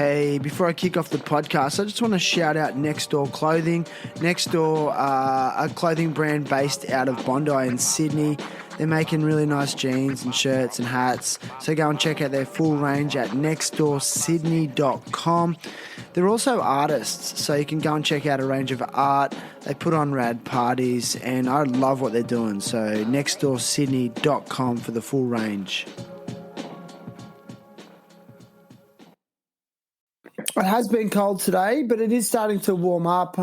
Hey, before I kick off the podcast, I just want to shout out Next Door Clothing. Next Door, a clothing brand based out of Bondi in Sydney. They're making really nice jeans and shirts and hats. So go and check out their full range at nextdoorsydney.com. They're also artists, so you can go and check out a range of art. They put on rad parties, and I love what they're doing. So nextdoorsydney.com for the full range. It has been cold today, but it is starting to warm up.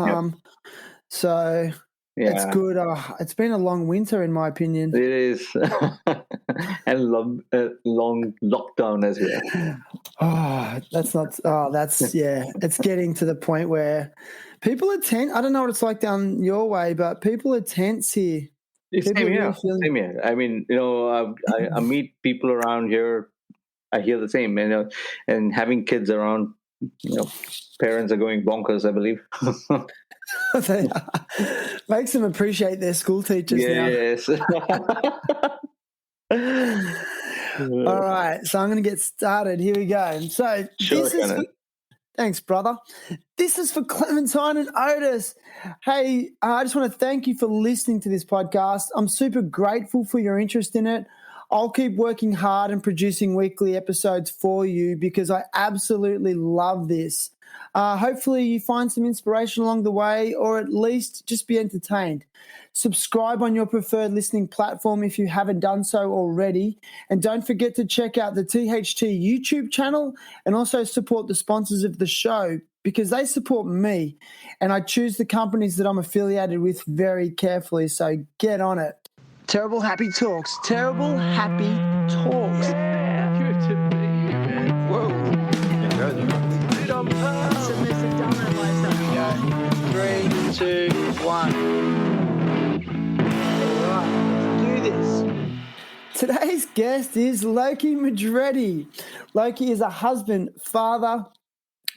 So it's good. It's been a long winter, in my opinion. It is. And long lockdown as well. It's getting to the point where people are tense. I don't know what it's like down your way, but people are tense here. Same here. I mean, I meet people around here. I hear the same, and having kids around, parents are going bonkers, I believe. Makes them appreciate their school teachers now. Yes. All right, so I'm going to get started. Here we go. So thanks, brother. This is for Clementine and Otis. Hey, I just want to thank you for listening to this podcast. I'm super grateful for your interest in it. I'll keep working hard and producing weekly episodes for you because I absolutely love this. Hopefully you find some inspiration along the way, or at least just be entertained. Subscribe on your preferred listening platform if you haven't done so already. And don't forget to check out the THT YouTube channel and also support the sponsors of the show because they support me. And I choose the companies that I'm affiliated with very carefully. So get on it. Terrible Happy Talks. Terrible Happy Talks. Yeah, good to be you, man. Whoa. Submissive dominant lifestyle. 3, 2, 1. All right, let's do this. Today's guest is Loki Madireddi. Loki is a husband, father,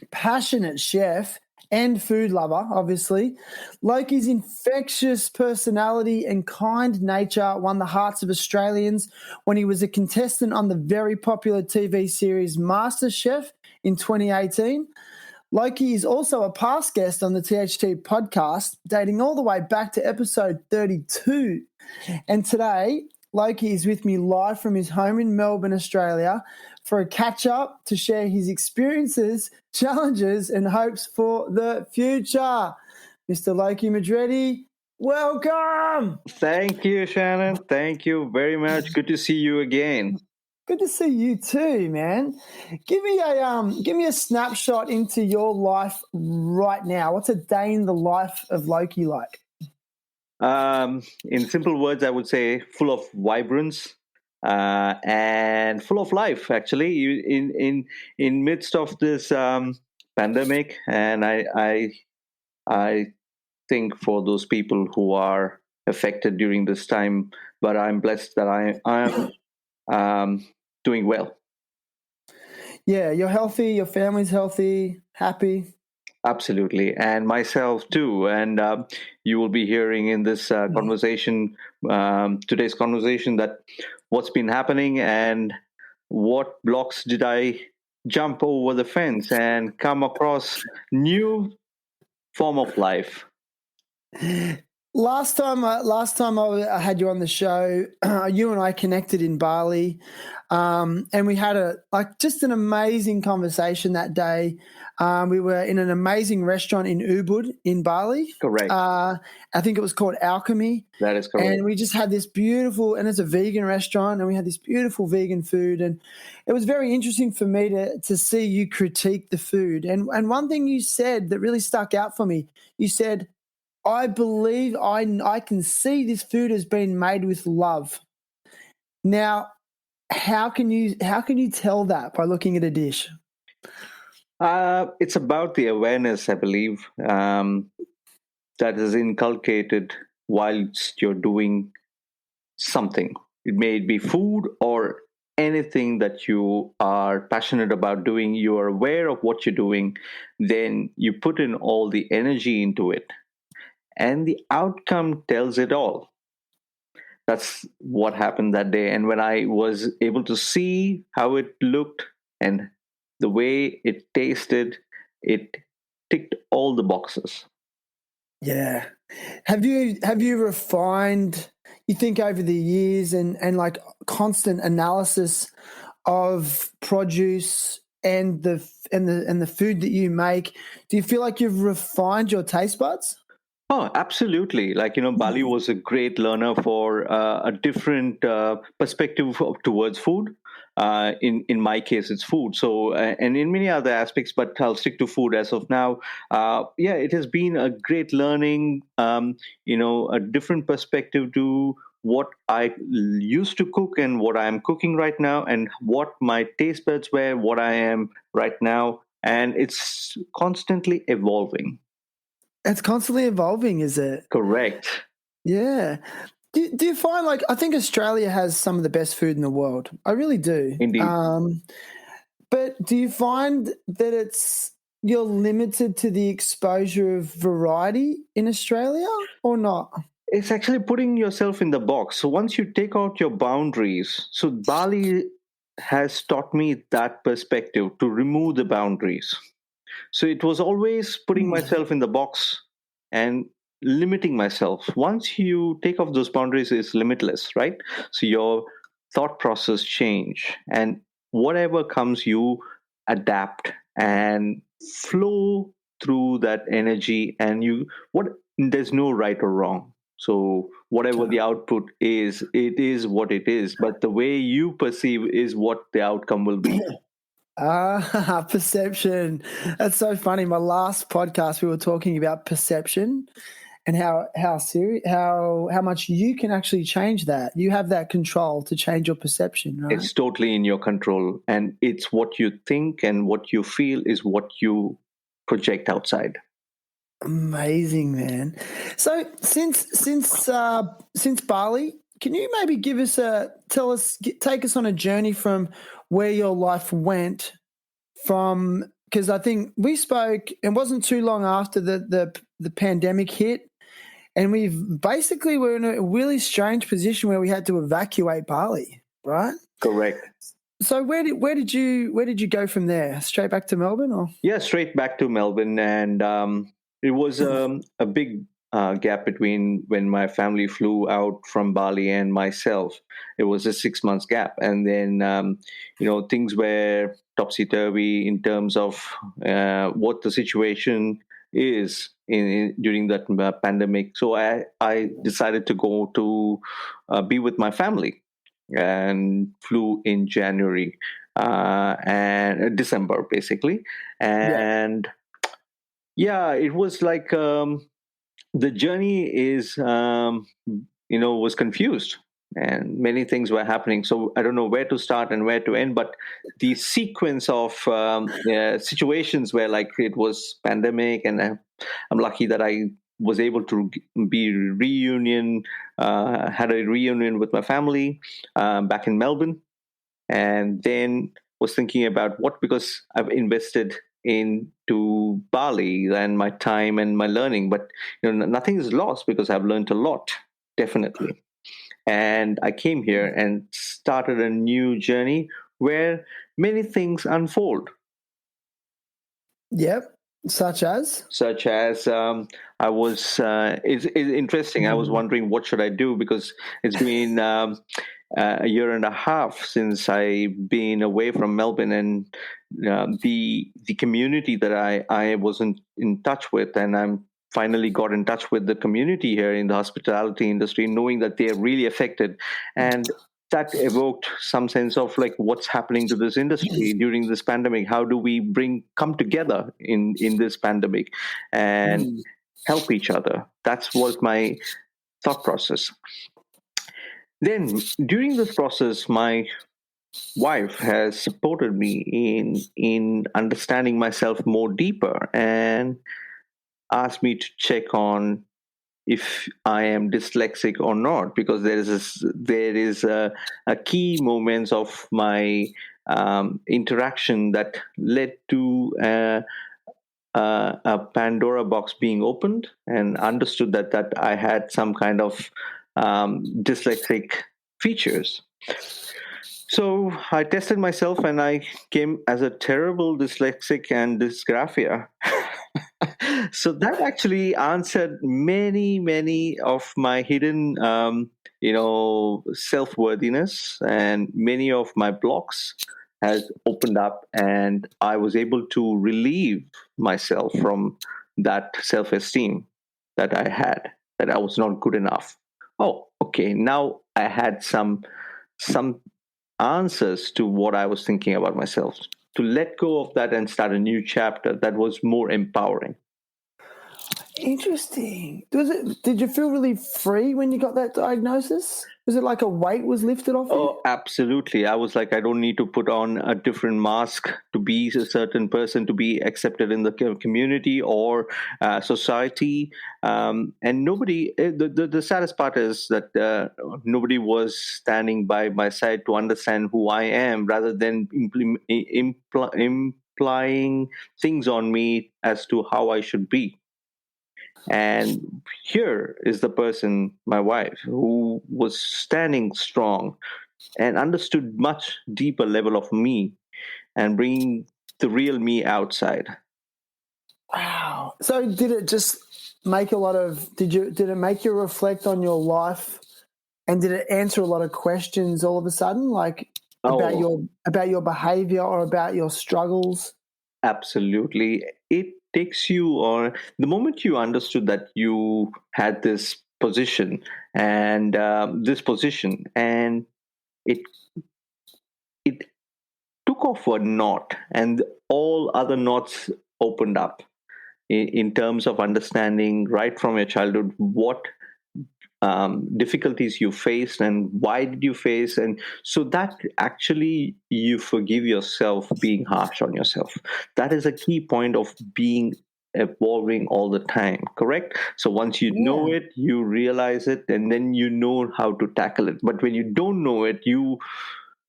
passionate chef, and food lover, obviously. Loki's infectious personality and kind nature won the hearts of Australians when he was a contestant on the very popular TV series Masterchef in 2018. Loki is also a past guest on the THT podcast, dating all the way back to episode 32. And today, Loki is with me live from his home in Melbourne, Australia, for a catch-up to share his experiences, challenges, and hopes for the future. Mr. Loki Madireddi, welcome! Thank you, Shannon. Thank you very much. Good to see you again. Good to see you too, man. Give me a snapshot into your life right now. What's a day in the life of Loki like? In simple words, I would say full of vibrance and full of life. Actually, in midst of this pandemic, and I think for those people who are affected during this time, but I'm blessed that I am doing well. Yeah, you're healthy. Your family's healthy, happy. Absolutely, and myself too. And you will be hearing in this conversation, today's conversation, that what's been happening and what blocks did I jump over the fence and come across new form of life. Last time I had you on the show, you and I connected in Bali, and we had just an amazing conversation that day. We were in an amazing restaurant in Ubud in Bali. Correct. I think it was called Alchemy. That is correct. And we just had this beautiful, and it's a vegan restaurant, and we had this beautiful vegan food, and it was very interesting for me to see you critique the food. And one thing you said that really stuck out for me, you said, I believe I can see this food has been made with love. Now, how can you tell that by looking at a dish? It's about the awareness, I believe, that is inculcated whilst you're doing something. It may be food or anything that you are passionate about doing. You are aware of what you're doing, then you put in all the energy into it. And the outcome tells it all. That's what happened that day. And when I was able to see how it looked and the way it tasted, it ticked all the boxes. Yeah. Have you refined, you think, over the years and like constant analysis of produce and the food that you make? Do you feel like you've refined your taste buds? Oh, absolutely. Like, Bali was a great learner for a different perspective towards food. In my case, it's food. So, and in many other aspects, but I'll stick to food as of now. Yeah, it has been a great learning, a different perspective to what I used to cook and what I am cooking right now, and what my taste buds were, what I am right now. And it's constantly evolving. It's constantly evolving, is it? Correct. Yeah. Do you find, like, I think Australia has some of the best food in the world. I really do. Indeed. But do you find that you're limited to the exposure of variety in Australia or not? It's actually putting yourself in the box. So once you take out your boundaries, so Bali has taught me that perspective to remove the boundaries. So it was always putting myself in the box and limiting myself. Once you take off those boundaries, it's limitless, right? So your thought process change, and whatever comes, you adapt and flow through that energy. And there's no right or wrong. So whatever the output is, it is what it is. But the way you perceive is what the outcome will be. Perception. That's so funny. My last podcast, we were talking about perception and how much you can actually change that. You have that control to change your perception, right? It's totally in your control, and it's what you think and what you feel is what you project outside. Amazing, man. So since Bali, can you maybe take us on a journey from where your life went from? Because I think we spoke, it wasn't too long after the pandemic hit, and we're in a really strange position where we had to evacuate Bali, right? Correct. So where did you go from there? Straight back to Melbourne, or? Yeah, straight back to Melbourne, and it was a big gap between when my family flew out from Bali and myself. It was a 6 months gap, and then things were topsy turvy in terms of what the situation is during that pandemic. So I decided to go to be with my family, and flew in January and December, basically. And it was like the journey was confused, and many things were happening. So I don't know where to start and where to end, but the sequence of situations where, like, it was pandemic, and I'm lucky that I was able to had a reunion with my family back in Melbourne, and then was thinking about because I've invested into Bali and my time and my learning, but nothing is lost because I've learned a lot, definitely. And I came here and started a new journey where many things unfold. Yep. Such as I was it's interesting. I was wondering what should I do, because it's been a year and a half since I've been away from Melbourne, and the community that I wasn't in touch with, and I'm finally got in touch with the community here in the hospitality industry, knowing that they're really affected. And that evoked some sense of, like, what's happening to this industry during this pandemic. How do we come together in this pandemic and help each other? That was my thought process. Then during this process, my wife has supported me in understanding myself more deeper, and asked me to check on if I am dyslexic or not, because there is a key moments of my interaction that led to a Pandora box being opened, and understood that I had some kind of dyslexic features. So I tested myself and I came as a terrible dyslexic and dysgraphia. So that actually answered many of my hidden, self-worthiness, and many of my blocks has opened up, and I was able to relieve myself from that self-esteem that I had, that I was not good enough. Oh, okay. Now I had some answers to what I was thinking about myself. To let go of that and start a new chapter that was more empowering. Interesting. Did you feel really free when you got that diagnosis? Was it like a weight was lifted off you? Oh, absolutely. I was like, I don't need to put on a different mask to be a certain person, to be accepted in the community or society. And nobody, the saddest part is that nobody was standing by my side to understand who I am, rather than implying things on me as to how I should be. And here is the person, my wife, who was standing strong and understood much deeper level of me and bringing the real me outside. Wow. So did it just make did it make you reflect on your life, and did it answer a lot of questions all of a sudden, like about your behavior or about your struggles? Absolutely. It takes you on the moment you understood that you had this position and it it took off a knot, and all other knots opened up in terms of understanding right from your childhood what difficulties you faced and why did you face, and so that actually you forgive yourself being harsh on yourself. That is a key point of being evolving all the time, correct? So once you know it, you realize it, and then you know how to tackle it. But when you don't know it, you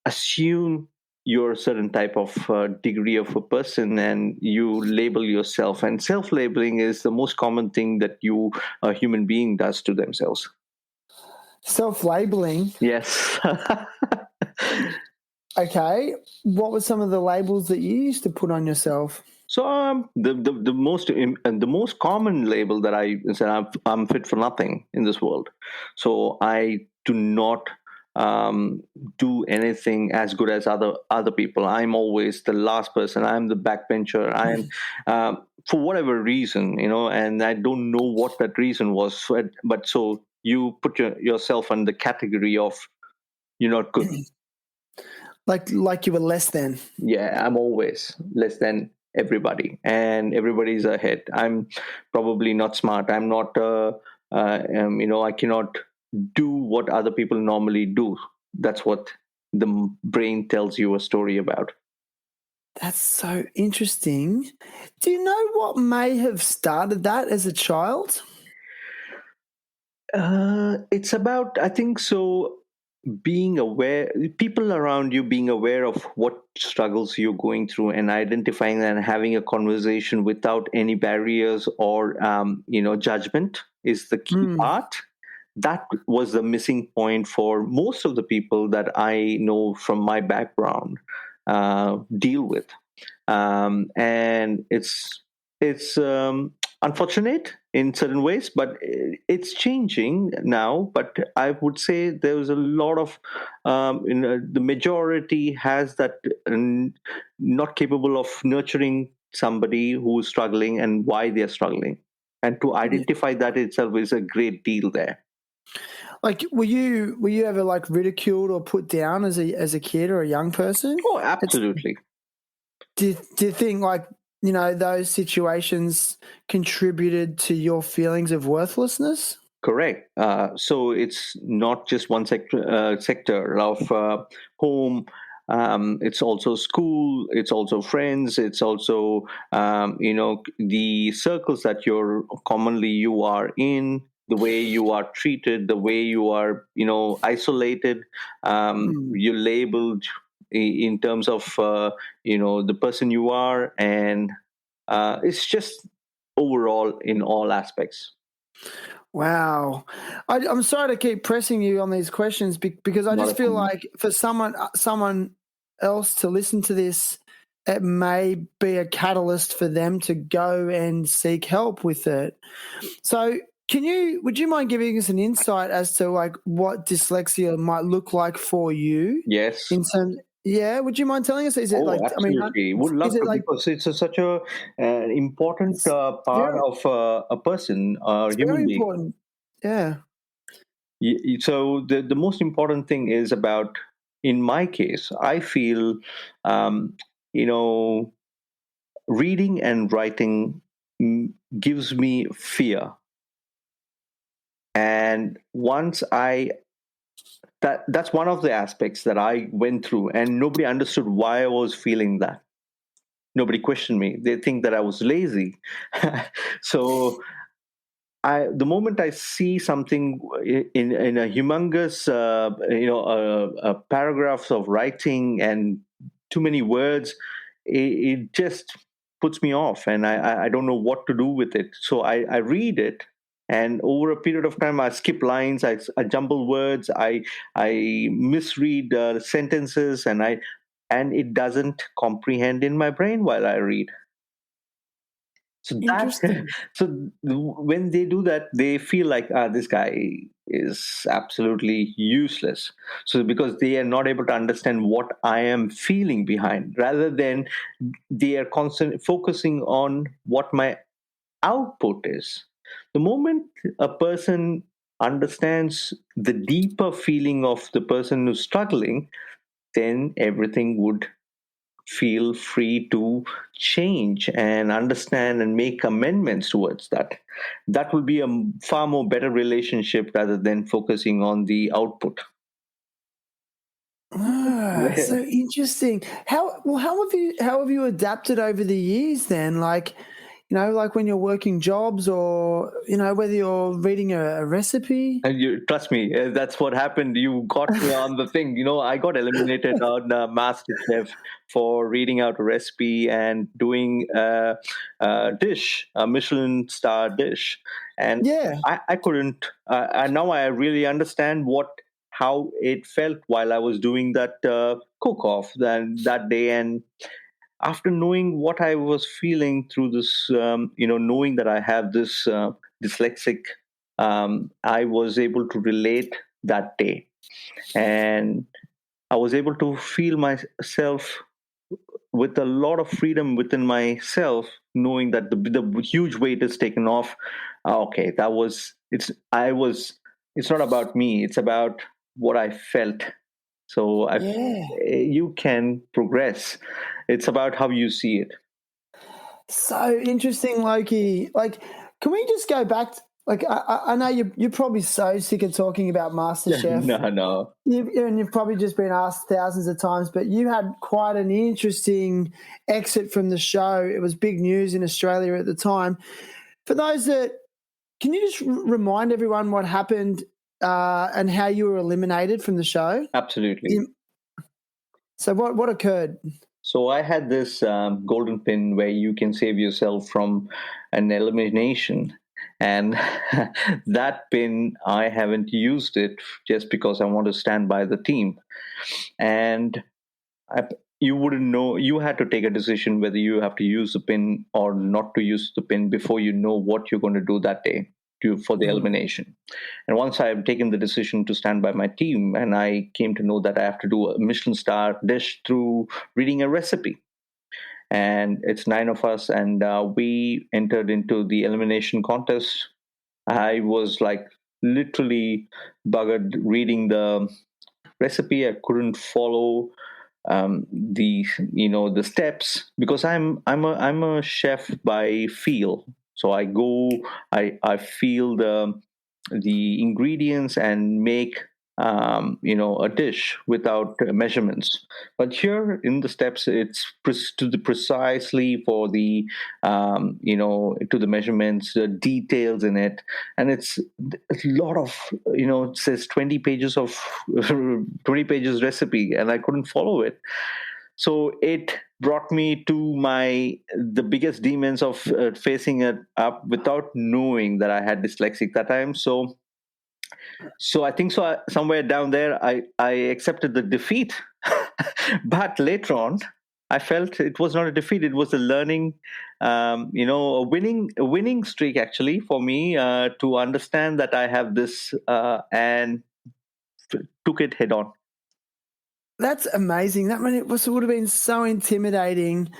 assume you're a certain type of degree of a person, and you label yourself, and self-labeling is the most common thing that a human being does to themselves. Self-labeling? Yes. Okay. What were some of the labels that you used to put on yourself? So the most common label that I said, I'm fit for nothing in this world. So I do not do anything as good as other people. I'm always the last person. I'm the backbencher. I'm for whatever reason, and I don't know what that reason was. But so you put yourself in the category of you're not good. Like you were less than. Yeah, I'm always less than everybody, and everybody's ahead. I'm probably not smart. I'm not. I cannot do what other people normally do. That's what the brain tells you a story about. That's so interesting. Do you know what may have started that as a child? It's about, I think so, being aware, people around you being aware of what struggles you're going through, and identifying and having a conversation without any barriers or judgment is the key part. That was the missing point for most of the people that I know from my background deal with. And it's unfortunate in certain ways, but it's changing now. But I would say there's a lot of the majority has that not capable of nurturing somebody who's struggling and why they're struggling, and to identify that itself is a great deal there. Like, were you ever like ridiculed or put down as a kid or a young person? Oh, absolutely. Do you think, like, those situations contributed to your feelings of worthlessness? Correct. So it's not just one sector of home. It's also school. It's also friends. It's also the circles that you are in. The way you are treated, the way you are isolated. You're labeled in terms of the person you are, and it's just overall in all aspects. Wow. I'm sorry to keep pressing you on these questions because I just feel like for someone else to listen to this, it may be a catalyst for them to go and seek help with it. So would you mind giving us an insight as to like what dyslexia might look like for you? Yes. Would you mind telling us? Is it absolutely. Would love to, because it's such a important part of a person, a human being. Important. Yeah. So the most important thing is about, in my case, I feel, reading and writing gives me fear. And once that's one of the aspects that I went through, and nobody understood why I was feeling that. Nobody questioned me. They think that I was lazy. So the moment I see something in a humongous, paragraphs of writing and too many words, it just puts me off, and I don't know what to do with it. So I read it, and over a period of time, I skip lines, I jumble words, I misread sentences, and it doesn't comprehend in my brain while I read. So Interesting. so when they do that, they feel like this guy is absolutely useless. So because they are not able to understand what I am feeling behind, rather than they are constantly focusing on what my output is. The moment a person understands the deeper feeling of the person who's struggling, then everything would feel free to change and understand and make amendments towards that. That will be a far more better relationship rather than focusing on the output. So interesting. How have you adapted over the years then? Like, like when you're working jobs, or whether you're reading a recipe. And you trust me, that's what happened. You got me on the thing. I got eliminated on Masterchef for reading out a recipe and doing a dish, a Michelin star dish, and yeah, I couldn't. And now I really understand how it felt while I was doing that cook-off that day, and after knowing what I was feeling through this, knowing that I have this dyslexic, I was able to relate that day. And I was able to feel myself with a lot of freedom within myself, knowing that the huge weight is taken off. Okay, it's not about me, it's about what I felt. So you can progress. It's about how you see it. So interesting, Loki. Like, can we just go back? I know you're probably so sick of talking about MasterChef. No. You've probably just been asked thousands of times, but you had quite an interesting exit from the show. It was big news in Australia at the time. For those can you just remind everyone what happened and how you were eliminated from the show? Absolutely. So what occurred? So I had this golden pin where you can save yourself from an elimination. And that pin, I haven't used it just because I want to stand by the team. And you wouldn't know, you had to take a decision whether you have to use the pin or not to use the pin before you know what you're going to do that day for the elimination. And once I've taken the decision to stand by my team, and I came to know that I have to do a Michelin star dish through reading a recipe. And it's 9 of us, and we entered into the elimination contest. I was like literally buggered reading the recipe. I couldn't follow the steps, because I'm a chef by feel. So I feel the ingredients and make a dish without measurements. But here in the steps, it's precisely for the to the measurements, the details in it, and it's a lot of it says 20 pages of 20 pages recipe, and I couldn't follow it. So it brought me to the biggest demons of facing it up without knowing that I had dyslexic that time. So I think somewhere down there, I accepted the defeat. But later on, I felt it was not a defeat; it was a learning, a winning streak actually for me to understand that I have this and took it head on. That's amazing. That would have been so intimidating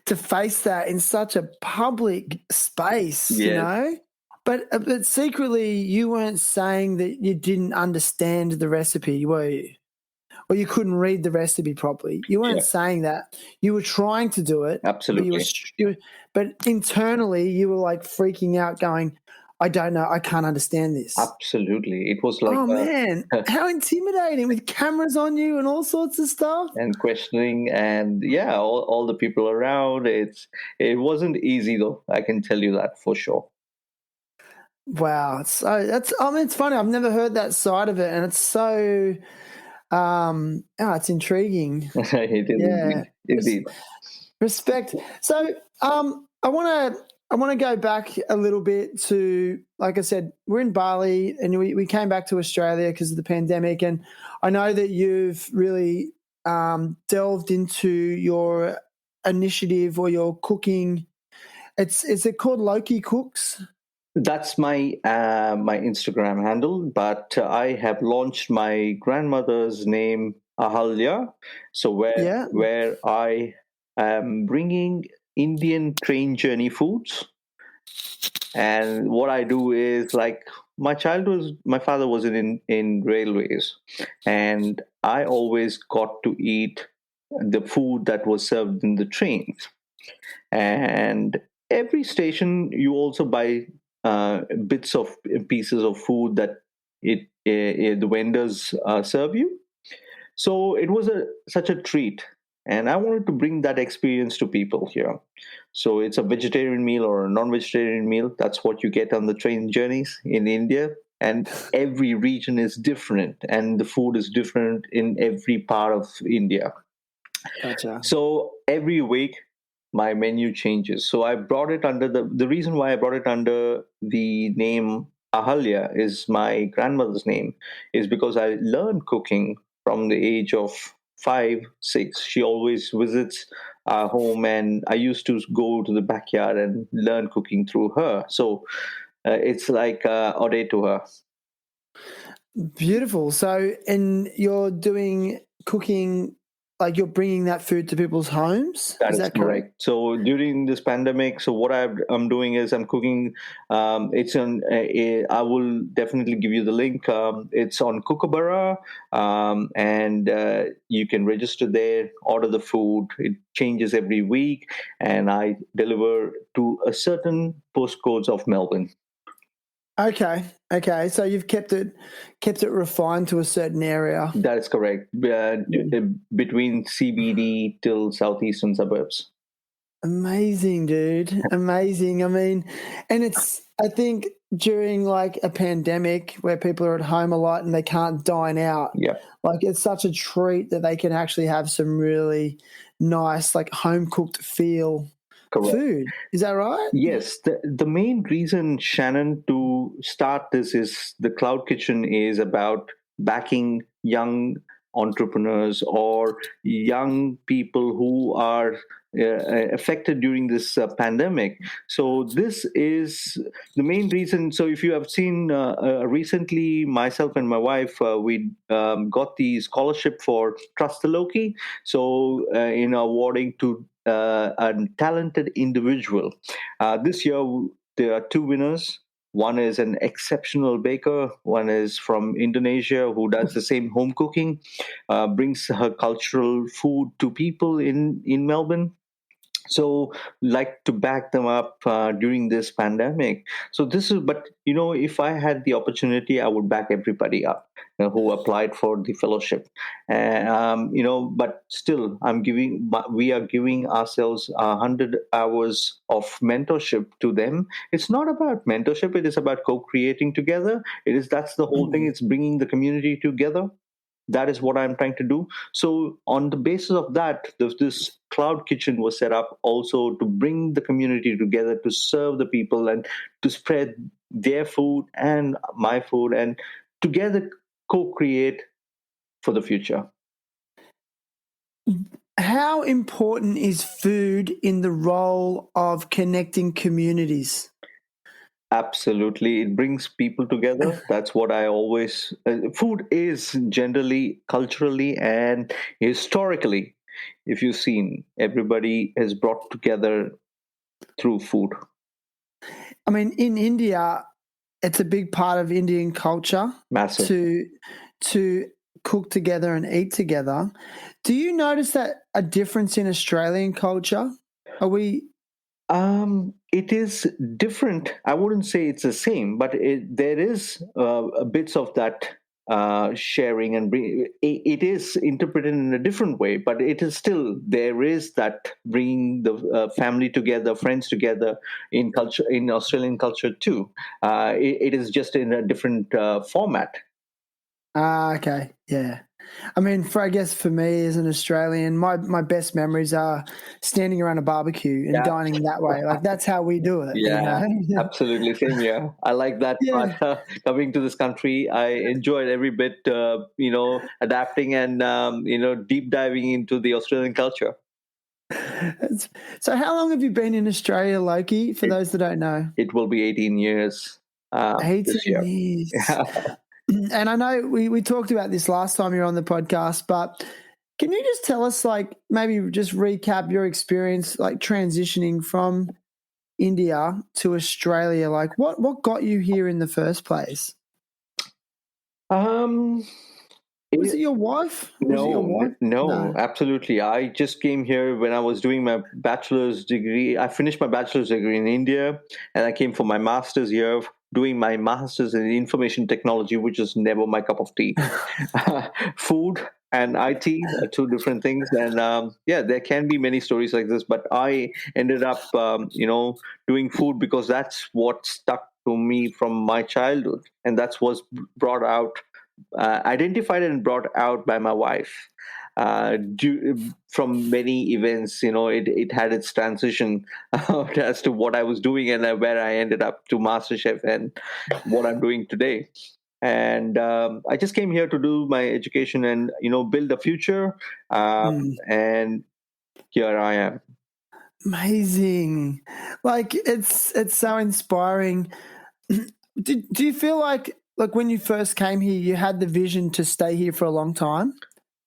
to face that in such a public space, Yes. You know. But secretly, you weren't saying that you didn't understand the recipe, were you? Or you couldn't read the recipe properly. You weren't saying that. You were trying to do it. Absolutely. But internally, you were like freaking out, going, I don't know. I can't understand this. Absolutely. It was like, oh, man, how intimidating with cameras on you and all sorts of stuff. And questioning and, all the people around. It wasn't easy, though. I can tell you that for sure. Wow. So it's funny. I've never heard that side of it. And it's so, it's intriguing. It is indeed. Respect. So I want to go back a little bit to, like I said, we're in Bali and we came back to Australia because of the pandemic. And I know that you've really delved into your initiative or your cooking. Is it called Loki Cooks? That's my my Instagram handle, but I have launched my grandmother's name, Ahalya. So where I am bringing Indian train journey foods. And what I do is, like, my father was in railways, and I always got to eat the food that was served in the trains. And every station, you also buy bits of pieces of food that the vendors serve you. So it was such a treat, and I wanted to bring that experience to people here. So it's a vegetarian meal or a non-vegetarian meal. That's what you get on the train journeys in India. And every region is different, and the food is different in every part of India. Gotcha. So every week, my menu changes. So I brought it under the reason why I brought it under the name Ahalya is my grandmother's name, is because I learned cooking from the age of 5, 6. She always visits our home, and I used to go to the backyard and learn cooking through her. So it's like ode to her. Beautiful. So, and you're doing cooking, like you're bringing that food to people's homes? Is that correct? So during this pandemic, so what I'm doing is I'm cooking. It's on. I will definitely give you the link. It's on Kookaburra, and you can register there, order the food. It changes every week, and I deliver to a certain postcodes of Melbourne. Okay. So you've kept it refined to a certain area. That is correct. Between CBD till southeastern suburbs. Amazing, dude. Amazing. I mean, and I think during like a pandemic where people are at home a lot and they can't dine out. Yeah. Like it's such a treat that they can actually have some really nice, like home cooked feel. Correct. Food. Is that right? Yes. The main reason, Shannon, to start this is the Cloud Kitchen is about backing young entrepreneurs or young people who are affected during this pandemic. So this is the main reason. So if you have seen recently, myself and my wife, we got the scholarship for Trust the Loki. So in awarding to a talented individual. This year, there are 2 winners. One is an exceptional baker. One is from Indonesia who does the same home cooking, brings her cultural food to people in Melbourne. So like to back them up during this pandemic. So this is, but if I had the opportunity, I would back everybody up who applied for the fellowship. But still, we are giving ourselves 100 hours of mentorship to them. It's not about mentorship. It is about co-creating together. That's the whole thing. It's bringing the community together. that is what I'm trying to do. So on the basis of that, this cloud kitchen was set up also to bring the community together, to serve the people and to spread their food and my food, and together co-create for the future. How important is food in the role of connecting communities? Absolutely. It brings people together. That's what I always. Food is generally, culturally, and historically, if you've seen, everybody is brought together through food. I mean, in India, it's a big part of Indian culture. Massive. To cook together and eat together. Do you notice that a difference in Australian culture? Are we? It is different. I wouldn't say it's the same, but there is bits of that sharing and it is interpreted in a different way, but it is still, there is that bringing the family together, friends together in culture, in Australian culture too. It is just in a different format. Okay, yeah. I mean, I guess for me as an Australian, my best memories are standing around a barbecue and dining that way. Like, that's how we do it. Yeah, you know? absolutely. Same here. I like that. Yeah. But coming to this country, I enjoyed every bit, adapting and, deep diving into the Australian culture. So how long have you been in Australia, Loki, for those that don't know? It will be 18 years 18 this year. years. And I know we talked about this last time you were on the podcast, but can you just tell us, like, maybe just recap your experience, like, transitioning from India to Australia? Like, what got you here in the first place? Was it your wife? No, absolutely. I just came here when I was doing my bachelor's degree. I finished my bachelor's degree in India, and I came for my master's here, doing my master's in information technology, which is never my cup of tea. Food and IT are two different things. And there can be many stories like this, but I ended up, doing food because that's what stuck to me from my childhood, and that's what's brought out. Identified and brought out by my wife from many events. It had its transition out as to what I was doing and where I ended up to Masterchef and what I'm doing today. And I just came here to do my education and build a future. And here I am. Amazing. Like, it's so inspiring. Do you feel like when you first came here, you had the vision to stay here for a long time?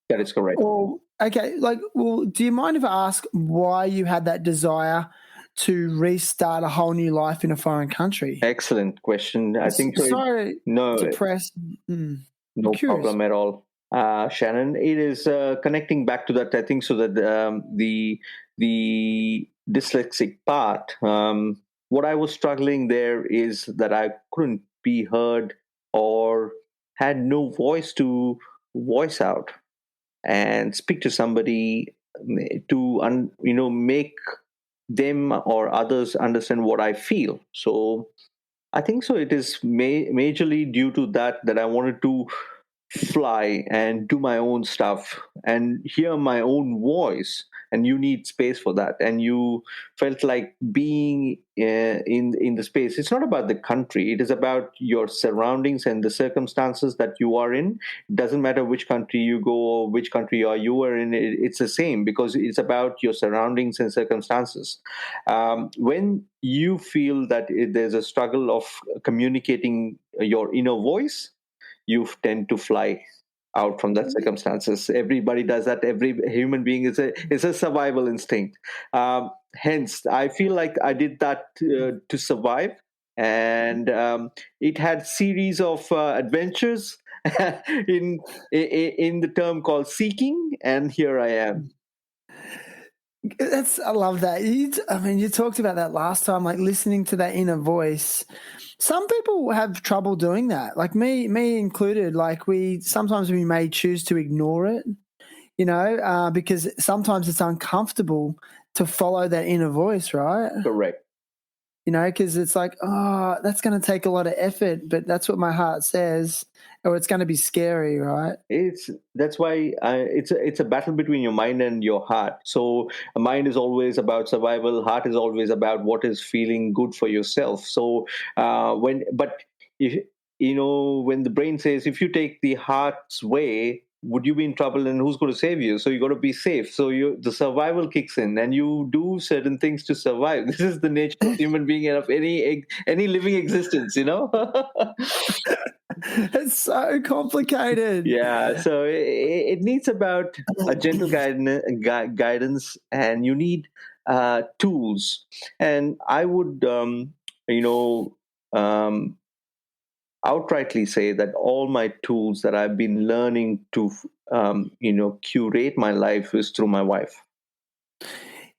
That is correct. Or, okay, do you mind if I ask why you had that desire to restart a whole new life in a foreign country? Excellent question. I think so. Sorry to press. No problem at all. Shannon, it is connecting back to that. I think so that the dyslexic part, what I was struggling there is that I couldn't be heard or had no voice to voice out and speak to somebody to make them or others understand what I feel. So I think so it is majorly due to that I wanted to fly and do my own stuff and hear my own voice, and you need space for that, and you felt like being in the space. It's not about the country, it is about your surroundings and the circumstances that you are in. It doesn't matter which country you go or which country you are in, it's the same, because it's about your surroundings and circumstances. When you feel that there's a struggle of communicating your inner voice, you tend to fly out from that circumstances. Everybody does that. Every human being is a survival instinct. Hence, I feel like I did that to survive, and it had series of adventures in the term called seeking, and here I am. I love that. You talked about that last time, like listening to that inner voice. Some people have trouble doing that, like me included. Like, sometimes we may choose to ignore it, because sometimes it's uncomfortable to follow that inner voice, right? Correct. because it's like, oh, that's going to take a lot of effort, but that's what my heart says, or it's going to be scary, right? That's why it's a battle between your mind and your heart. So mind is always about survival, heart is always about what is feeling good for yourself. So if when the brain says, if you take the heart's way, would you be in trouble, and who's going to save you? So you got to be safe. So the survival kicks in, and you do certain things to survive. This is the nature of human being and of any living existence. It's so complicated. Yeah, so it needs about a gentle guidance, and you need tools. And I would, outrightly say that all my tools that I've been learning to, curate my life is through my wife.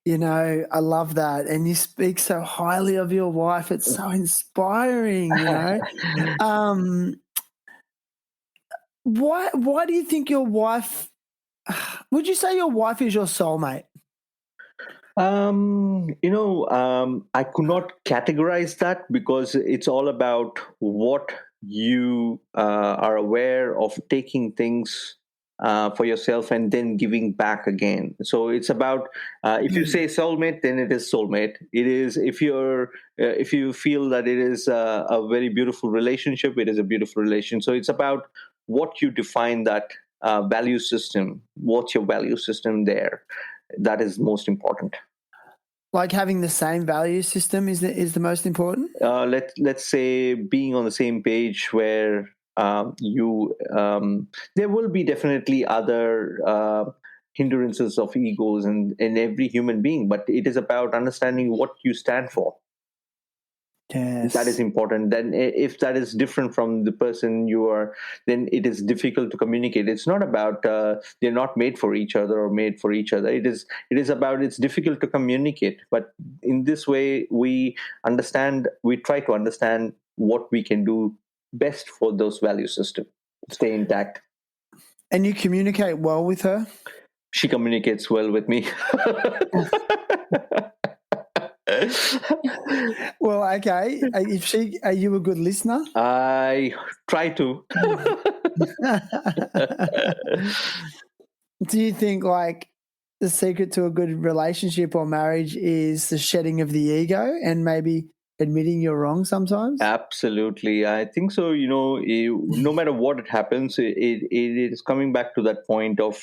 I love that. And you speak so highly of your wife. It's so inspiring, Why do you think your wife, would you say your wife is your soulmate? I could not categorize that, because it's all about what you are aware of, taking things for yourself and then giving back again. So it's about, if you say soulmate, then it is soulmate. It is, if you feel that it is a very beautiful relationship, it is a beautiful relation. So it's about what you define that value system. What's your value system there? That is most important. Like having the same value system is the most important? Let's say being on the same page, where there will be definitely other hindrances of egos in every human being, but it is about understanding what you stand for. Yes. That is important. Then if that is different from the person you are, then it is difficult to communicate. It's not about they're not made for each other or made for each other. It is about, it's difficult to communicate. But in this way, we try to understand what we can do best for those value system stay intact. And you communicate well with her? She communicates well with me. Well, okay. Are you a good listener? I try to. Do you think like the secret to a good relationship or marriage is the shedding of the ego and maybe admitting you're wrong sometimes? Absolutely. I think so. No matter what it happens, it is coming back to that point of,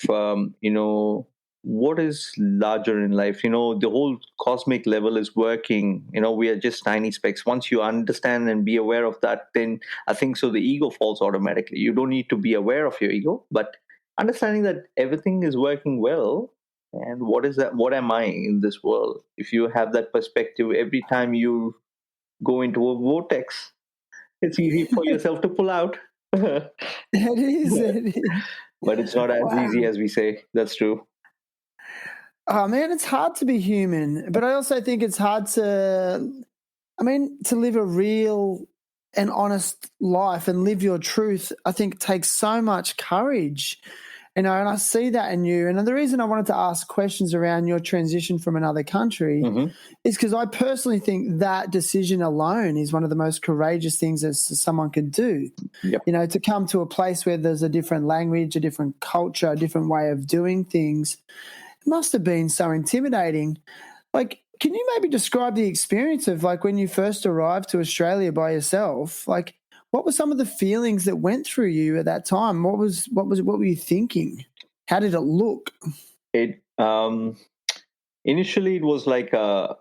what is larger in life. The whole cosmic level is working. We are just tiny specks. Once you understand and be aware of that, then I think so the ego falls automatically. You don't need to be aware of your ego, but understanding that everything is working well. And what is that? What am I in this world? If you have that perspective, every time you go into a vortex, it's easy for yourself to pull out. It is. But it's not as easy as we say. That's true. Oh man, it's hard to be human, but I also think it's hard to live a real and honest life and live your truth. I think takes so much courage, and I see that in you. And the reason I wanted to ask questions around your transition from another country is because I personally think that decision alone is one of the most courageous things that someone could do. Yep. To come to a place where there's a different language, a different culture, a different way of doing things. It must have been so intimidating. Like, can you maybe describe the experience of like when you first arrived to Australia by yourself? Like, what were some of the feelings that went through you at that time? What were you thinking? How did it look? It initially it was like a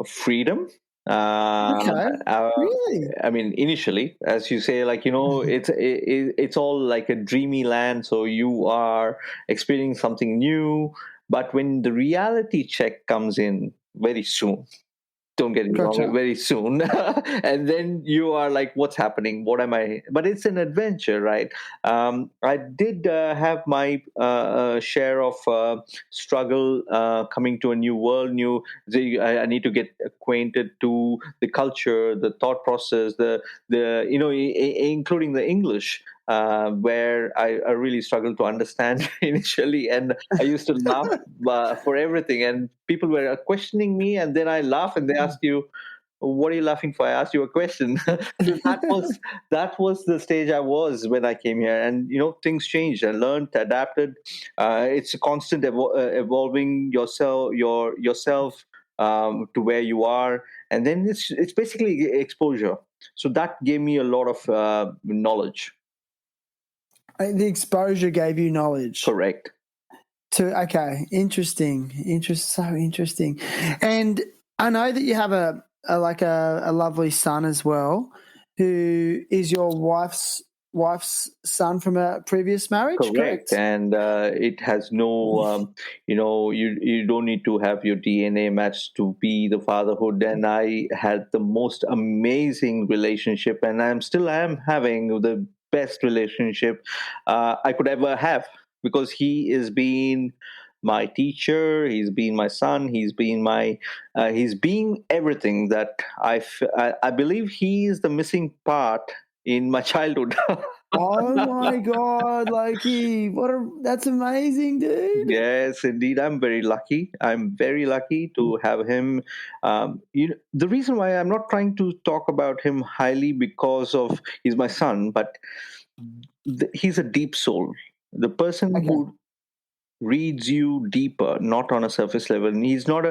freedom. Okay. Really? I mean, initially, as you say, like, it's all like a dreamy land. So you are experiencing something new. But when the reality check comes in very soon, don't get me wrong, very soon. And then you are like, what's happening? What am I? But it's an adventure, right? I did have my share of struggle coming to a new world. I need to get acquainted to the culture, the thought process, the including the English. where I really struggled to understand initially, and I used to laugh for everything, and people were questioning me, and then I laugh, and they ask you, "What are you laughing for? I asked you a question." So that was the stage I was when I came here, and things changed. I learned, adapted. It's a constant evolving yourself to where you are, and then it's basically exposure. So that gave me a lot of knowledge. The exposure gave you knowledge. Correct. Okay, interesting. So interesting. And I know that you have a lovely son as well, who is your wife's son from a previous marriage. Correct. And it has no, you don't need to have your DNA matched to be the fatherhood. And I had the most amazing relationship, and I am having the best relationship I could ever have, because he has been my teacher, he's been my son, he's been everything that I believe he is the missing part in my childhood. Oh my God, Loki! That's amazing, dude. Yes, indeed, I'm very lucky. I'm very lucky to have him. The reason why I'm not trying to talk about him highly because of he's my son, but he's a deep soul. The person who reads you deeper, not on a surface level. And he's not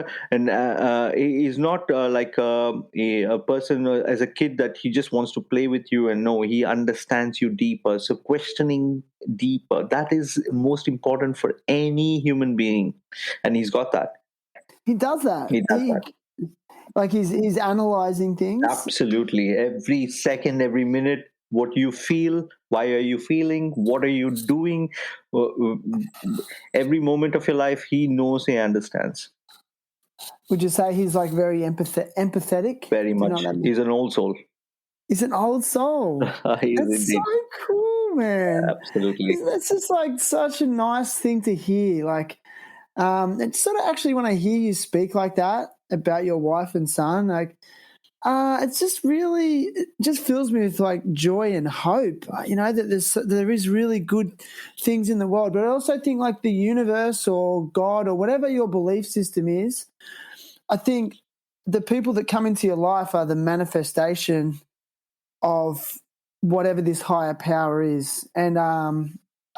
like a person as a kid that he just wants to play with you, and no, he understands you deeper. So questioning deeper, that is most important for any human being, and he's got that. He does that. Like he's analyzing things. Absolutely, every second, every minute. What you feel, why are you feeling, what are you doing, every moment of your life, he knows, he understands. Would you say he's like very empathetic? Very much. He's an old soul. He's an old soul. That's indeed so cool, man. Absolutely. That's just like such a nice thing to hear. Like, it's sort of actually when I hear you speak like that about your wife and son, like, it's just really, it just fills me with like joy and hope, that there is really good things in the world. But I also think like the universe or God or whatever your belief system is, I think the people that come into your life are the manifestation of whatever this higher power is. And I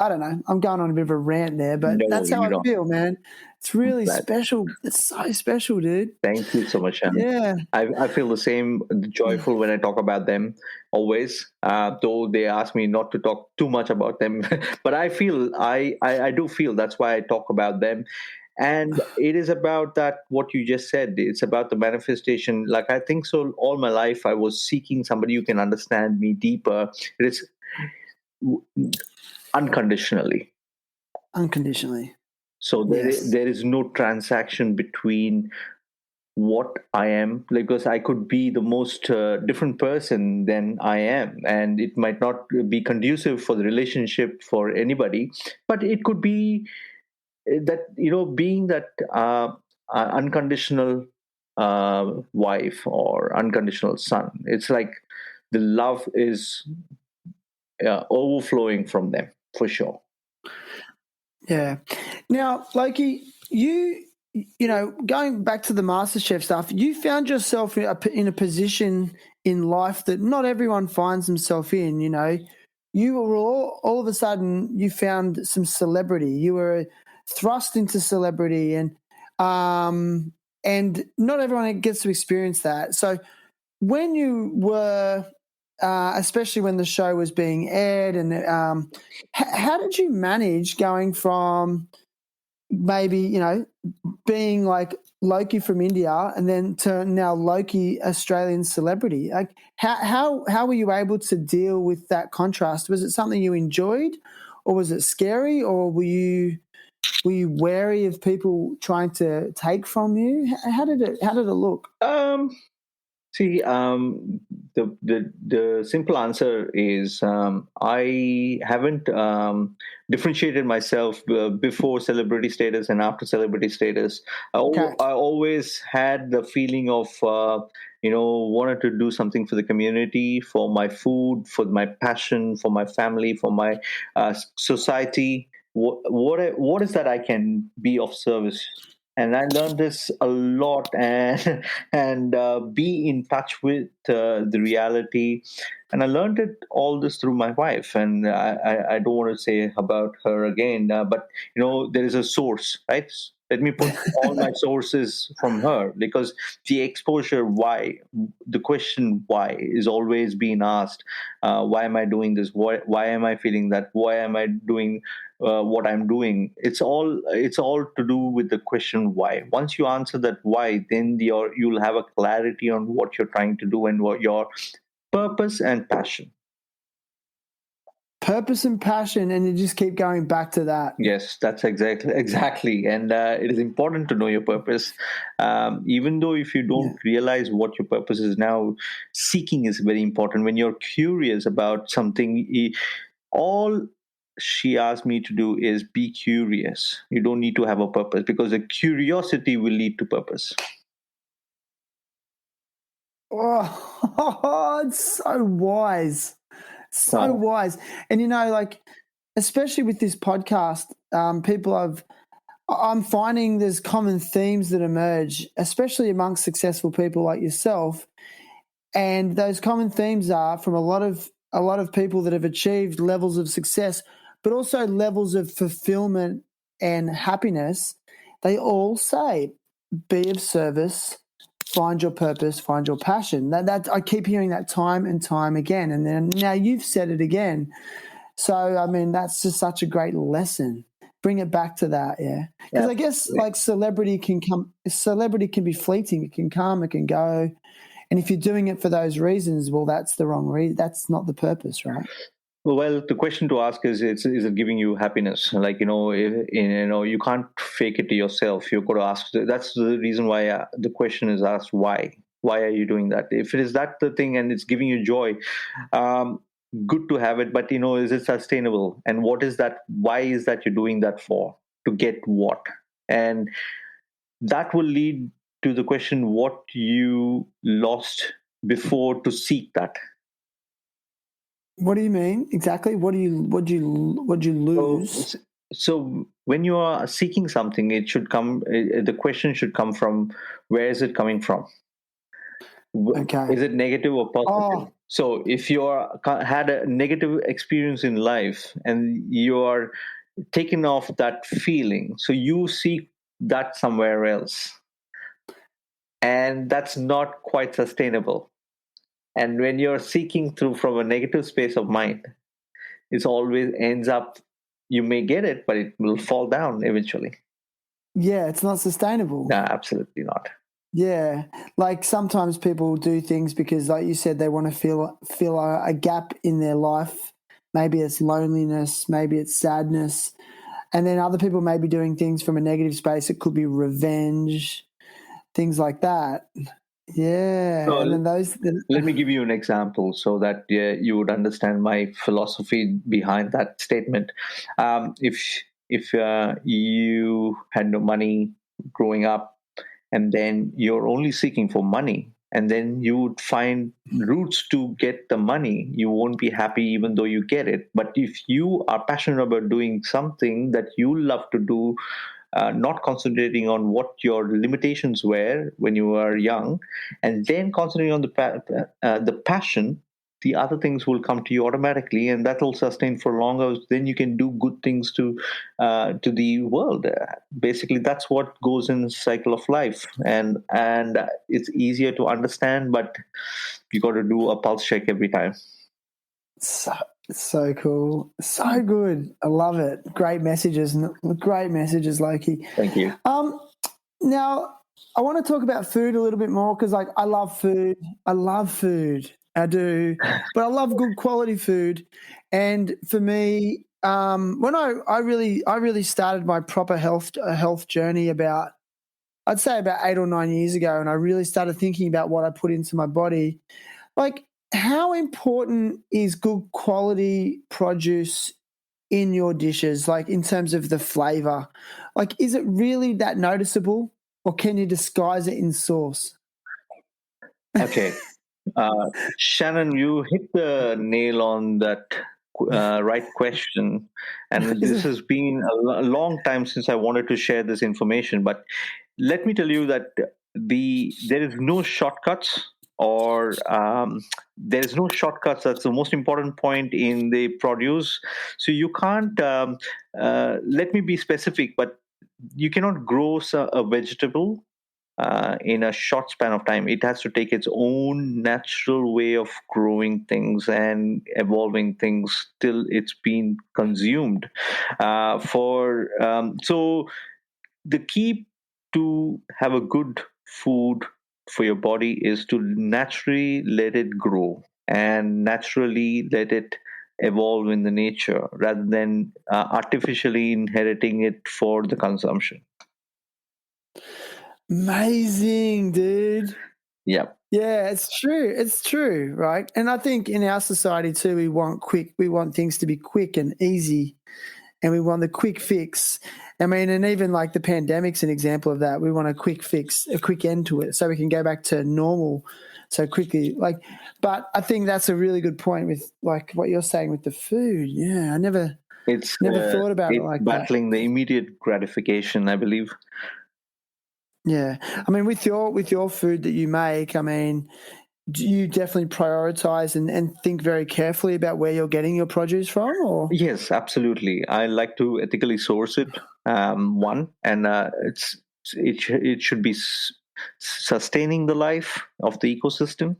don't know, I'm going on a bit of a rant there, but that's how I feel, man. It's really special. It's so special, dude. Thank you so much, Shan. Yeah. I feel the same, joyful when I talk about them, always, though they ask me not to talk too much about them. But I do feel that's why I talk about them. And it is about that, what you just said. It's about the manifestation. Like, I think so all my life I was seeking somebody who can understand me deeper. It is unconditionally. So there is no transaction between what I am, because I could be the most different person than I am, and it might not be conducive for the relationship for anybody, but it could be that, being that unconditional wife or unconditional son. It's like the love is overflowing from them, for sure. Yeah. Now, Loki, you going back to the Masterchef stuff, you found yourself in a position in life that not everyone finds themselves in. You were all of a sudden you found some celebrity. You were thrust into celebrity, and not everyone gets to experience that. So when you were, especially when the show was being aired, and how did you manage going from maybe being like Loki from India and then to now Loki Australian celebrity? Like how were you able to deal with that contrast? Was it something you enjoyed, or was it scary, or were you wary of people trying to take from you? How did it look? See, the simple answer is I haven't differentiated myself before celebrity status and after celebrity status. I always had the feeling of wanted to do something for the community, for my food, for my passion, for my family, for my society. What is that I can be of service? And I learned this a lot, and be in touch with the reality. And I learned it all this through my wife. And I don't want to say about her again, but there is a source, right? Let me put all my sources from her, because the exposure why, the question why is always being asked. Why am I doing this? Why am I feeling that? Why am I doing what I'm doing? It's all to do with the question why. Once you answer that why, then you'll have a clarity on what you're trying to do and what your purpose and passion. Purpose and passion, and you just keep going back to that. Yes, that's exactly. And it is important to know your purpose. Even though if you don't realize what your purpose is now, seeking is very important. When you're curious about something, all she asked me to do is be curious. You don't need to have a purpose, because the curiosity will lead to purpose. Oh, it's so wise. So wise. And especially with this podcast, I'm finding there's common themes that emerge, especially amongst successful people like yourself. And those common themes are from a lot of people that have achieved levels of success, but also levels of fulfillment and happiness. They all say, be of service, find your purpose, find your passion. That I keep hearing that time and time again. And then now you've said it again. So, I mean, that's just such a great lesson. Bring it back to that, yeah. Because I guess celebrity can be fleeting. It can come, it can go. And if you're doing it for those reasons, well, that's the wrong reason. That's not the purpose, right? Well, the question to ask is it giving you happiness? You can't fake it to yourself. You've got to ask. That's the reason why the question is asked. Why? Why are you doing that? If it is that the thing and it's giving you joy, good to have it. But is it sustainable? And what is that? Why is that you're doing that for? To get what? And that will lead to the question: what you lost before to seek that. What do you mean exactly? What do you lose? So when you are seeking something, it should come. The question should come from, where is it coming from? Okay. Is it negative or positive? Oh. So if you had a negative experience in life and you are taken off that feeling, so you seek that somewhere else, and that's not quite sustainable. And when you're seeking through from a negative space of mind, it always ends up, you may get it, but it will fall down eventually. Yeah, it's not sustainable. No, absolutely not. Yeah, like sometimes people do things because, like you said, they want to fill a gap in their life. Maybe it's loneliness, maybe it's sadness. And then other people may be doing things from a negative space. It could be revenge, things like that. Yeah. So and then let me give you an example so that you would understand my philosophy behind that statement. If you had no money growing up, and then you're only seeking for money, and then you would find routes to get the money, you won't be happy even though you get it. But if you are passionate about doing something that you love to do, not concentrating on what your limitations were when you were young, and then concentrating on the passion, the other things will come to you automatically, and that will sustain for longer. Then you can do good things to the world. Basically, that's what goes in the cycle of life, and it's easier to understand, but you got to do a pulse check every time. So cool. So good. I love it. Great messages, Loki. Thank you. Now, I want to talk about food a little bit more because, I love food. I do. But I love good quality food. And for me, when I really started my proper health journey about I'd say about 8 or 9 years ago, and I really started thinking about what I put into my body. Like, how important is good quality produce in your dishes, like in terms of the flavor? Like, is it really that noticeable, or can you disguise it in sauce? Okay. Shannon, you hit the nail on that right question. And this has been a long time since I wanted to share this information. But let me tell you that there is no shortcuts, or there is no shortcuts. That's the most important point in the produce. So you can't, let me be specific, but you cannot grow a vegetable in a short span of time. It has to take its own natural way of growing things and evolving things till it's been consumed. So the key to have a good food for your body is to naturally let it grow and naturally let it evolve in the nature rather than artificially inheriting it for the consumption. Amazing, dude. Yeah. Yeah, it's true. It's true, right? And I think in our society too, we want things to be quick and easy, and we want the quick fix. I mean, and even like the pandemic's an example of that. We want a quick fix, a quick end to it, so we can go back to normal so quickly. But I think that's a really good point with like what you're saying with the food. Yeah, I never thought about it like battling the immediate gratification, I believe. Yeah, I mean, with your food that you make, I mean, do you definitely prioritize and think very carefully about where you're getting your produce from? Or yes, absolutely. I like to ethically source it. One, and it should be sustaining the life of the ecosystem.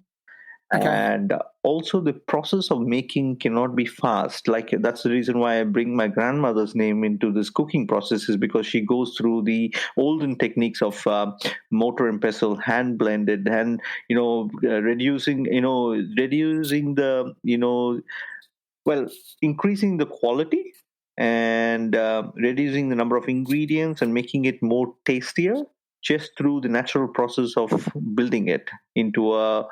okay. And also the process of making cannot be fast. Like that's the reason why I bring my grandmother's name into this cooking process, is because she goes through the olden techniques of mortar and pestle, hand blended, and reducing the increasing the quality and reducing the number of ingredients and making it more tastier just through the natural process of building it into a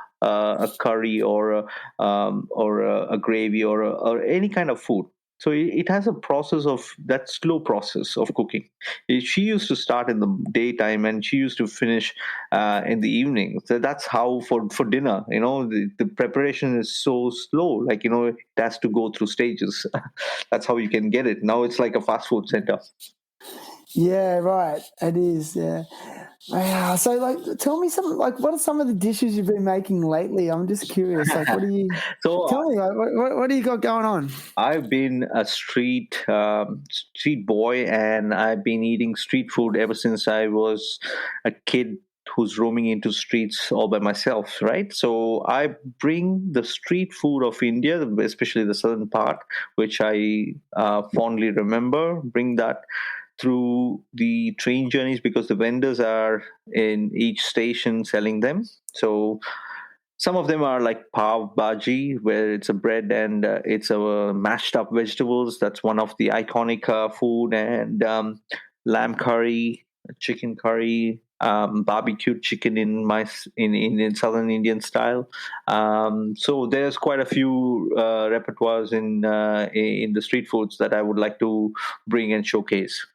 curry or a gravy or any kind of food. So it has a process of that slow process of cooking. She used to start in the daytime and she used to finish in the evening. So that's how for dinner, the preparation is so slow. Like, it has to go through stages. That's how you can get it. Now it's like a fast food center. Yeah, right. It is. Yeah. Wow. So, like, tell me something. Like, what are some of the dishes you've been making lately? I'm just curious. Like, what do you? Tell me. Like, what do you got going on? I've been a street boy, and I've been eating street food ever since I was a kid who's roaming into streets all by myself, right? So I bring the street food of India, especially the southern part, which I fondly remember, bring that through the train journeys because the vendors are in each station selling them. So some of them are like pav bhaji, where it's a bread and it's a mashed up vegetables. That's one of the iconic food, and lamb curry, chicken curry, barbecued chicken in southern Indian style. So there's quite a few repertoires in the street foods that I would like to bring and showcase.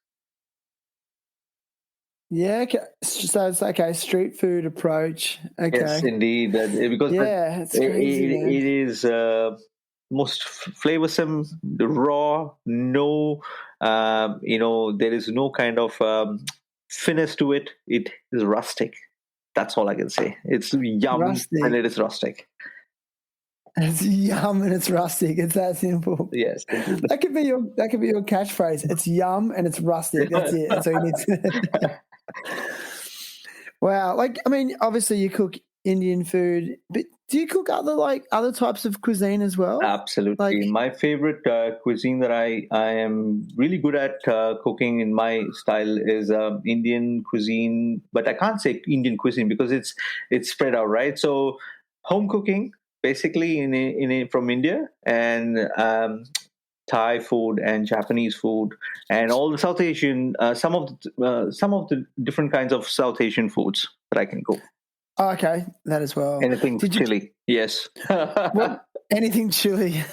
Yeah, okay. So it's like a street food approach. Okay. Yes, indeed. Because it's crazy, it is most flavorsome, raw. No, there is no kind of finesse to it. It is rustic. That's all I can say. It's yum rustic. and it is rustic. It's yum and it's rustic. It's that simple. Yes, that could be your catchphrase. It's yum and it's rustic. That's it. That's all you need to. Wow. Like, I mean, obviously you cook Indian food, but do you cook other types of cuisine as well? Absolutely. My favorite cuisine that I am really good at cooking in my style is Indian cuisine, but I can't say Indian cuisine because it's spread out, right? So home cooking, basically from India, and Thai food and Japanese food and all the South Asian, some of the different kinds of South Asian foods that I can cook. Oh, okay, that as well. Anything chili, yes. Anything chili.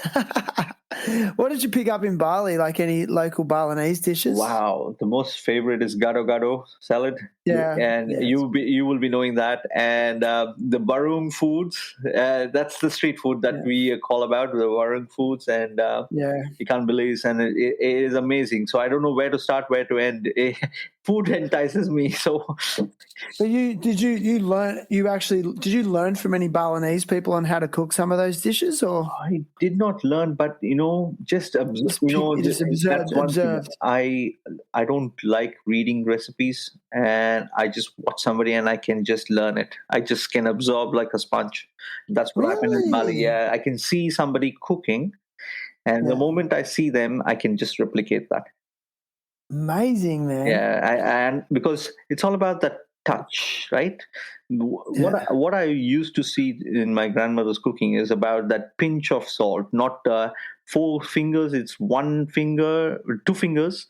What did you pick up in Bali? Like any local Balinese dishes? Wow, the most favorite is gado salad. Yeah, and you will be knowing that. And the barung foods, that's the street food that we call about the barung foods, and ikan bilis, and it is amazing. So I don't know where to start, where to end. Food entices me. So did you learn from any Balinese people on how to cook some of those dishes, or? I did not learn, but just observe. That's one thing. I don't like reading recipes, and I just watch somebody and I can just learn it. I just can absorb like a sponge. That's what happened in Bali. Yeah, I can see somebody cooking, and the moment I see them, I can just replicate that. Amazing, man. Yeah, and because it's all about that touch, right? What I used to see in my grandmother's cooking is about that pinch of salt, not 4 fingers. It's 1 finger, 2 fingers,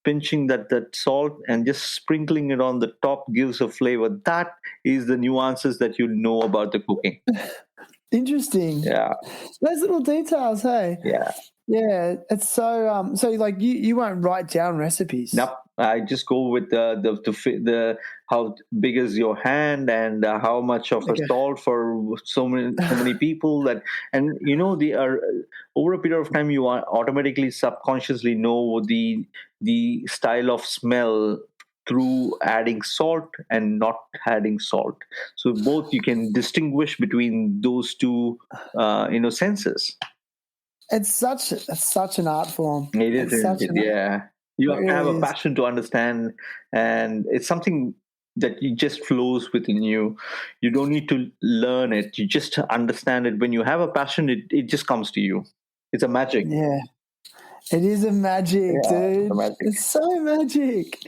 pinching that salt and just sprinkling it on the top gives a flavor. That is the nuances that you know about the cooking. Interesting. Yeah, those little details. Hey. Yeah, it's so. So like you won't write down recipes. Nope. I just go with the how big is your hand and how much of a salt for so many people that, and over a period of time you automatically subconsciously know the style of smell through adding salt and not adding salt. So both you can distinguish between those two senses. It's such an art form. It is, yeah. You have to have a passion to understand, and it's something that you just flows within you. You don't need to learn it. You just understand it. When you have a passion, it just comes to you. It's a magic. Yeah. It is a magic, dude. It's so magic.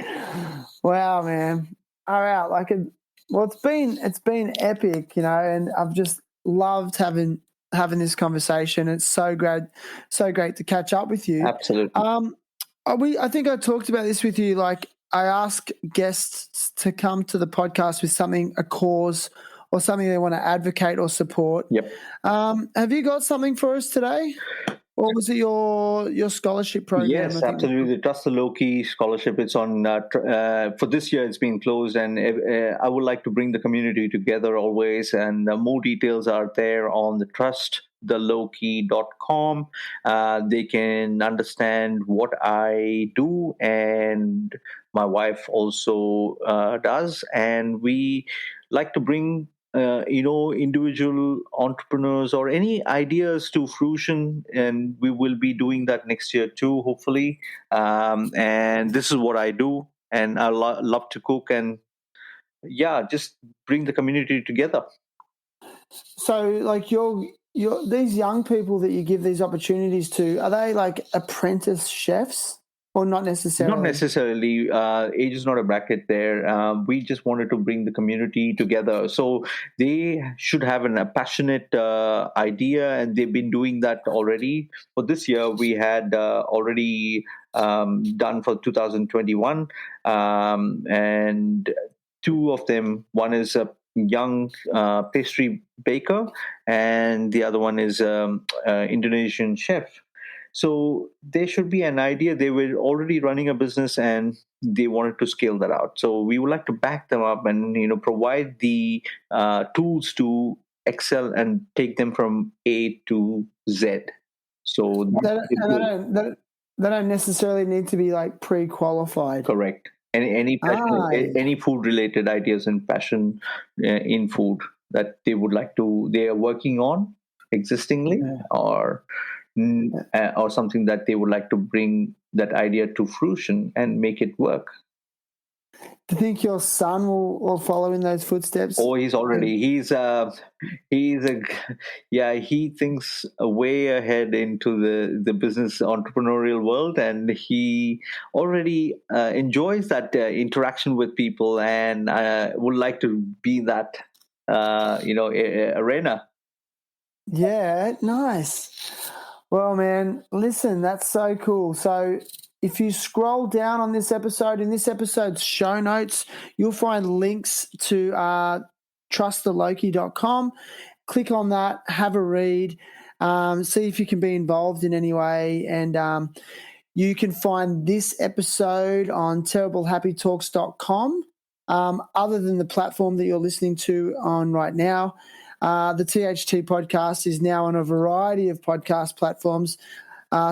Wow, man. All right, like it's been epic, and I've just loved having this conversation. It's so great to catch up with you. Absolutely. I think I talked about this with you. Like, I ask guests to come to the podcast with a cause or something they want to advocate or support. Yep. Have you got something for us today? Or was it your scholarship program? Yes, absolutely. The Trust the Loki scholarship. It's on for this year. It's been closed, and I would like to bring the community together always. And more details are there on the trusttheloki.com. They can understand what I do, and my wife also does. And we like to bring individual entrepreneurs or any ideas to fruition, and we will be doing that next year too, hopefully. And this is what I do, and I love to cook, and just bring the community together. So, like, these young people that you give these opportunities to, are they like apprentice chefs? Or not necessarily? Not necessarily. Age is not a bracket there. We just wanted to bring the community together. So they should have a passionate idea, and they've been doing that already. For this year, we had already done for 2021. And 2 of them, one is a young pastry baker, and the other one is Indonesian chef. So there should be an idea. They were already running a business and they wanted to scale that out. So we would like to back them up and provide the tools to excel and take them from A to Z. So they don't necessarily need to be like pre-qualified. Correct. Any food related ideas and passion in food that they would like to, they are working on existingly, or something that they would like to bring that idea to fruition and make it work. Do you think your son will follow in those footsteps? Oh, he thinks way ahead into the business entrepreneurial world, and he already enjoys that interaction with people, and would like to be that arena. Yeah, nice. Well, man, listen, that's so cool. So if you scroll down on this episode, in this episode's show notes, you'll find links to trusttheloki.com. Click on that, have a read, see if you can be involved in any way. And you can find this episode on terriblehappytalks.com, other than the platform that you're listening to on right now. The THT podcast is now on a variety of podcast platforms,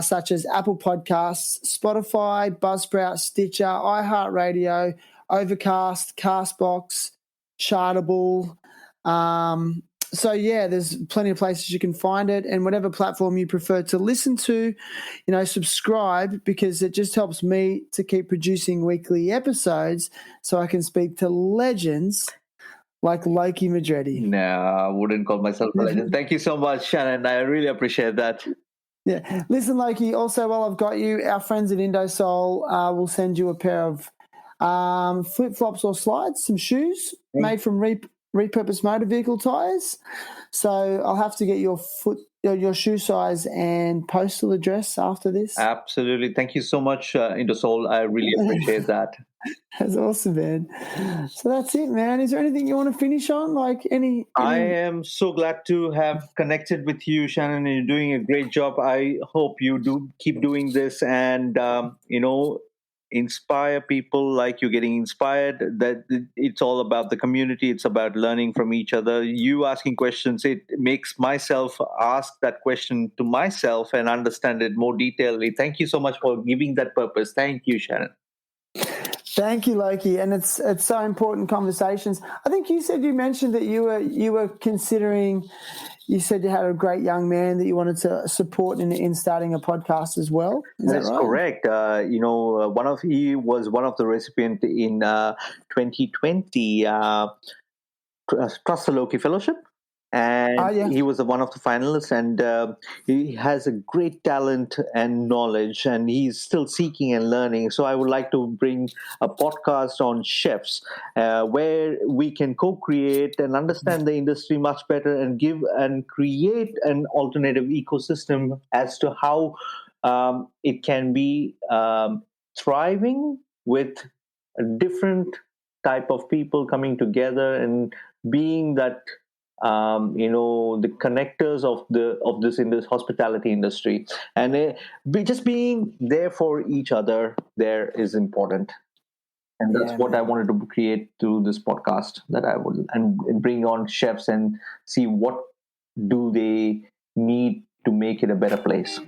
such as Apple Podcasts, Spotify, Buzzsprout, Stitcher, iHeartRadio, Overcast, Castbox, Chartable. So, yeah, there's plenty of places you can find it, and whatever platform you prefer to listen to, subscribe, because it just helps me to keep producing weekly episodes so I can speak to legends like Loki Madireddi. No, I wouldn't call myself a legend. Thank you so much, Shannon. I really appreciate that. Yeah. Listen, Loki, also, while I've got you, our friends at Indosol will send you a pair of flip-flops or slides, some shoes made from repurposed motor vehicle tyres. So I'll have to get your shoe size and postal address after this. Absolutely. Thank you so much, Indosol. I really appreciate that. That's awesome, man. So that's it, man. Is there anything you want to finish on? I am so glad to have connected with you, Shannon. You're doing a great job. I hope you do keep doing this and, inspire people like you're getting inspired. That it's all about the community. It's about learning from each other. You asking questions, it makes myself ask that question to myself and understand it more detailedly. Thank you so much for giving that purpose. Thank you, Shannon. Thank you, Loki, and it's so important conversations. I think you mentioned that you were considering. You said you had a great young man that you wanted to support in starting a podcast as well. That's right? Correct. He was one of the recipients in 2020 Trust the Loki Fellowship. And he was one of the finalists, and he has a great talent and knowledge, and he's still seeking and learning. So I would like to bring a podcast on chefs where we can co-create and understand the industry much better and give and create an alternative ecosystem as to how it can be thriving with a different type of people coming together and being that the connectors of this hospitality industry, and just being there for each other there is important. And that's what I wanted to create through this podcast, that I would and bring on chefs and see what do they need to make it a better place.